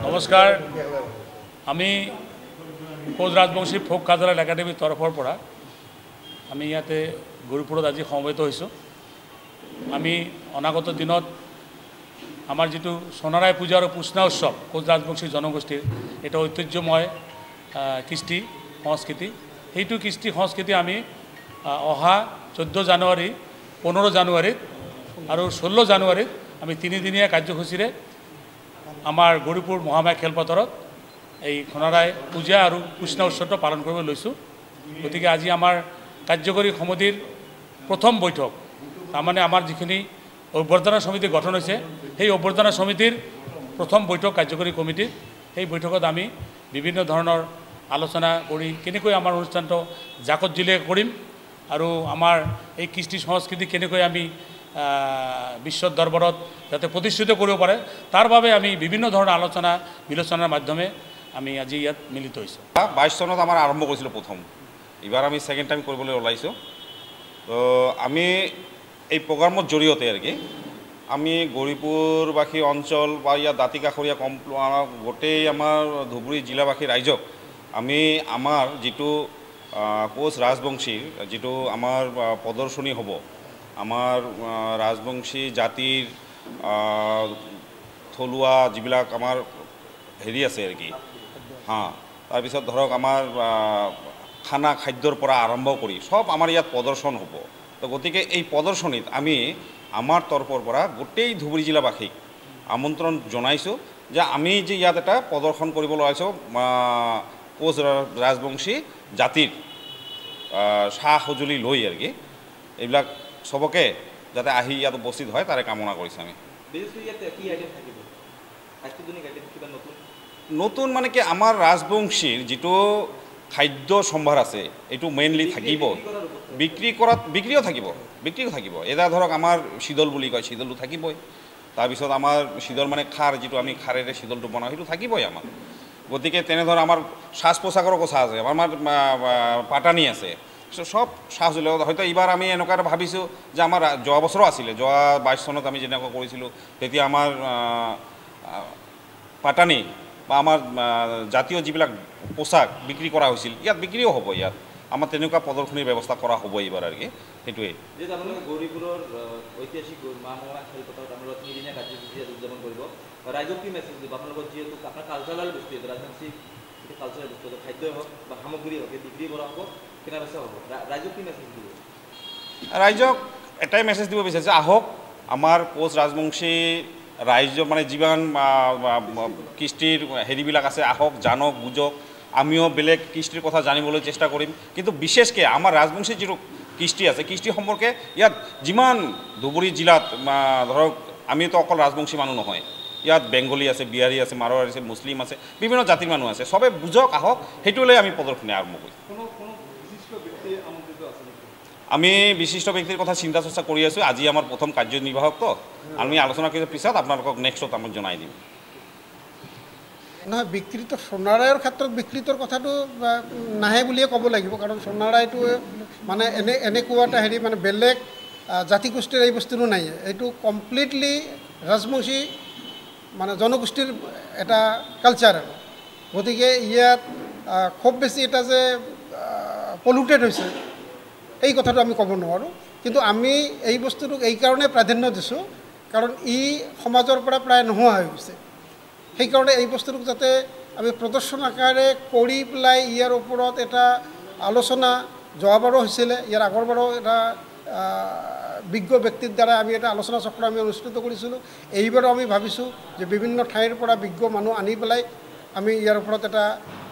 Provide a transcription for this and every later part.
নমস্কাৰ আমি কোচ ৰাজবংশী ফোক কালচাৰেল একাডেমীৰ তৰফৰ পৰা আমি ইয়াতে গৌৰীপুৰত আজি সমবেত হৈছোঁ। আমি অনাগত দিনত আমাৰ যিটো সোণাৰাই পূজা আৰু পুষ্ণা উৎসৱ কোচ ৰাজবংশী জনগোষ্ঠীৰ এটা ঐতিহ্যময় কৃষ্টি সংস্কৃতি, সেইটো কৃষ্টি সংস্কৃতি আমি অহা 14 জানুৱাৰী 15 জানুৱাৰীত আৰু 16 জানুৱাৰীত আমি তিনিদিনীয়া কাৰ্যসূচীৰে আমাৰ গৌৰীপুৰ মহামায়া খেলপথাৰত এই সোণাৰাই পূজা আৰু পুষ্ণা উৎসৱটো পালন কৰিব লৈছোঁ। গতিকে আজি আমাৰ কাৰ্যকৰী সমিতিৰ প্ৰথম বৈঠক, তাৰমানে আমাৰ যিখিনি অভ্যৰ্থনা সমিতি গঠন হৈছে সেই অভ্যৰ্থনা সমিতিৰ প্ৰথম বৈঠক কাৰ্যকৰী কমিটিৰ, সেই বৈঠকত আমি বিভিন্ন ধৰণৰ আলোচনা কৰি কেনেকৈ আমাৰ অনুষ্ঠানটো জাকতজিলিকে কৰিম আৰু আমাৰ এই কৃষ্টি সংস্কৃতি কেনেকৈ আমি বিশ্বৰ দৰবাৰত যাতে প্ৰতিষ্ঠিত কৰিব পাৰে তাৰ বাবে আমি বিভিন্ন ধৰণৰ আলোচনা বিলোচনাৰ মাধ্যমে আমি আজি ইয়াত মিলিত হৈছোঁ। 22 চনত আমাৰ আৰম্ভ কৰিছিলোঁ প্ৰথম, এইবাৰ আমি ছেকেণ্ড টাইম কৰিবলৈ ওলাইছোঁ। তো আমি এই প্ৰগ্ৰামৰ জৰিয়তে আৰু কি আমি গৌৰীপুৰবাসী অঞ্চল বা ইয়াত দাঁতিকাষৰীয়া গোটেই আমাৰ ধুবুৰী জিলাবাসী ৰাইজক আমি আমাৰ যিটো কোচ ৰাজবংশীৰ যিটো আমাৰ প্ৰদৰ্শনী হ'ব, আমাৰ ৰাজবংশী জাতিৰ থলুৱা যিবিলাক আমাৰ হেৰি আছে আৰু কি তাৰপিছত ধৰক আমাৰ খানা খাদ্যৰ পৰা আৰম্ভ কৰি সব আমাৰ ইয়াত প্ৰদৰ্শন হ'ব। তো গতিকে এই প্ৰদৰ্শনীত আমি আমাৰ তৰফৰ পৰা গোটেই ধুবুৰী জিলাবাসীক আমন্ত্ৰণ জনাইছোঁ যে আমি যে ইয়াত এটা প্ৰদৰ্শন কৰিবলৈ ওলাইছোঁ কোচ ৰাজবংশী জাতিৰ সা সঁজুলি লৈ আৰু কি এইবিলাক সবকে যাতে আহি ইয়াত উপস্থিত হয় তাৰে কামনা কৰিছোঁ আমি। নতুন মানে কি আমাৰ ৰাজবংশীৰ যিটো খাদ্য সম্ভাৰ আছে এইটো মেইনলি থাকিব, বিক্ৰীও থাকিব। এটা ধৰক আমাৰ শীতল বুলি কয়, শীতলটো থাকিবই। তাৰপিছত আমাৰ শীতল মানে খাৰ, যিটো আমি খাৰেৰে শীতলটো বনাওঁ সেইটো থাকিবই আমাৰ। গতিকে তেনেধৰণৰ আমাৰ সাজ পোছাকৰো কথা আছে, আমাৰ পাটানি আছে, সব সা সঁজুলি। হয়তো এইবাৰ আমি এনেকুৱা এটা ভাবিছোঁ যে আমাৰ যোৱা বছৰো আছিলে, যোৱা 22 চনত আমি যেনেকুৱা কৰিছিলোঁ তেতিয়া আমাৰ পাটানি বা আমাৰ জাতীয় যিবিলাক পোচাক বিক্ৰী কৰা হৈছিল ইয়াত বিক্ৰীও হ'ব। ইয়াত আমাৰ তেনেকুৱা প্ৰদৰ্শনীৰ ব্যৱস্থা কৰা হ'ব এইবাৰ আৰু কি সেইটোৱেই। যিহেতু আপোনালোকে গৌৰীপুৰৰ ঐতিহাসিক মহাময়া খেলপথাৰত আপোনালোকৰ তিনিদিনীয়া কাৰ্যসূচী উদযাপন কৰিব, ৰাইজক কি মেছেজ দিব? আপোনালোকৰ যিহেতু আপোনাৰ কালচাৰেল বস্তু, ৰাজবংশী যিটো কালচাৰেল বস্তু, খাদ্যই হওক বা সামগ্ৰী হওক, বিক্ৰী কৰা হ'ব, কিনা বেচা হ'ব, ৰাইজক কি মেছেজ দিব? ৰাইজক এটাই মেছেজ দিব বিচাৰিছে, আহক আমাৰ কোচ ৰাজবংশী ৰাইজ মানে যিমান কৃষ্টিৰ হেৰিবিলাক আছে আহক, জানক বুজক। আমিও বেলেগ কৃষ্টিৰ কথা জানিবলৈ চেষ্টা কৰিম, কিন্তু বিশেষকৈ আমাৰ ৰাজবংশী যিটো কৃষ্টি আছে কৃষ্টি সম্পৰ্কে ইয়াত যিমান ধুবুৰী জিলাত ধৰক আমিতো অকল ৰাজবংশী মানুহ নহয়, ইয়াত বেংগলী আছে, বিহাৰী আছে, মাৰোৱাৰী আছে, মুছলিম আছে, বিভিন্ন জাতিৰ মানুহ আছে, চবে বুজক আহক, সেইটোলৈ আমি প্ৰদৰ্শনী আৰম্ভ কৰিম। আমি বিশিষ্ট ব্যক্তিৰ কথা চিন্তা চৰ্চা কৰি আছোঁ। আজি আমাৰ প্ৰথম কাৰ্যনিৰ্বাহকতো আমি আলোচনা কৰাৰ পিছত আপোনালোকক নেক্সটত আমি জনাই দিম। নহয়, বিকৃত সোণাৰায়ৰ ক্ষেত্ৰত বিকৃতৰ কথাটো নাহে বুলিয়ে ক'ব লাগিব, কাৰণ সোণাৰায়টো মানে এনেকুৱা এটা হেৰি মানে বেলেগ জাতিগোষ্ঠীৰ এই বস্তুটো নাই, এইটো কমপ্লিটলি ৰাজবংশী মানে জনগোষ্ঠীৰ এটা কালচাৰ। গতিকে ইয়াত খুব বেছি এটা যে পলিউটেড হৈছে এই কথাটো আমি ক'ব নোৱাৰোঁ, কিন্তু আমি এই বস্তুটোক এইকাৰণে প্ৰাধান্য দিছোঁ কাৰণ ই সমাজৰ পৰা প্ৰায় নোহোৱা হৈ গৈছে। সেইকাৰণে এই বস্তুটোক যাতে আমি প্ৰদৰ্শন আকাৰে কৰি পেলাই ইয়াৰ ওপৰত এটা আলোচনা, যোৱাবাৰো হৈছিলে, ইয়াৰ আগৰবাৰো এটা বিজ্ঞ ব্যক্তিৰ দ্বাৰা আমি এটা আলোচনা চক্ৰ আমি অনুষ্ঠিত কৰিছিলোঁ। এইবাৰো আমি ভাবিছোঁ যে বিভিন্ন ঠাইৰ পৰা বিজ্ঞ মানুহ আনি পেলাই আমি ইয়াৰ ওপৰত এটা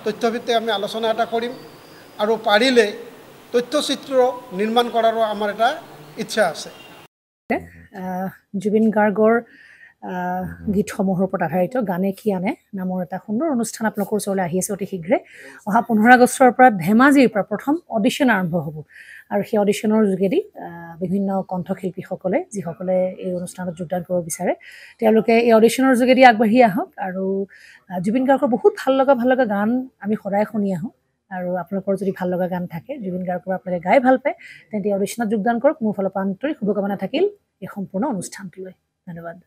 তথ্যভিত্তিক আমি আলোচনা এটা কৰিম আৰু পাৰিলে তথ্যচিত্ৰ নিৰ্মাণ কৰাৰো আমাৰ এটা ইচ্ছা আছে। জুবিন গাৰ্গৰ গীতসমূহৰ ওপৰত আধাৰিত গানে কি আনে নামৰ এটা সুন্দৰ অনুষ্ঠান আপোনালোকৰ ওচৰলৈ আহি আছে অতি শীঘ্ৰে। অহা 15 আগষ্টৰ পৰা ধেমাজিৰ পৰা প্ৰথম অডিশ্যন আৰম্ভ হ'ব আৰু সেই অডিশ্যনৰ যোগেদি বিভিন্ন কণ্ঠশিল্পীসকলে যিসকলে এই অনুষ্ঠানত যোগদান কৰিব বিচাৰে তেওঁলোকে এই অডিশ্যনৰ যোগেদি আগবাঢ়ি আহক আৰু জুবিন গাৰ্গৰ বহুত ভাল লগা গান আমি সদায় শুনি আহোঁ। আৰু আপোনালোকৰ যদি ভাল লগা গান থাকে, জুবিন গাৰ্গৰ আপোনালোকে গাই ভাল পায়, তেন্তে অডিশ্যনত যোগদান কৰক। মোৰ ফালৰ পৰা আন্তৰিক শুভকামনা থাকিল এই সম্পূৰ্ণ অনুষ্ঠানটোলৈ। ধন্যবাদ।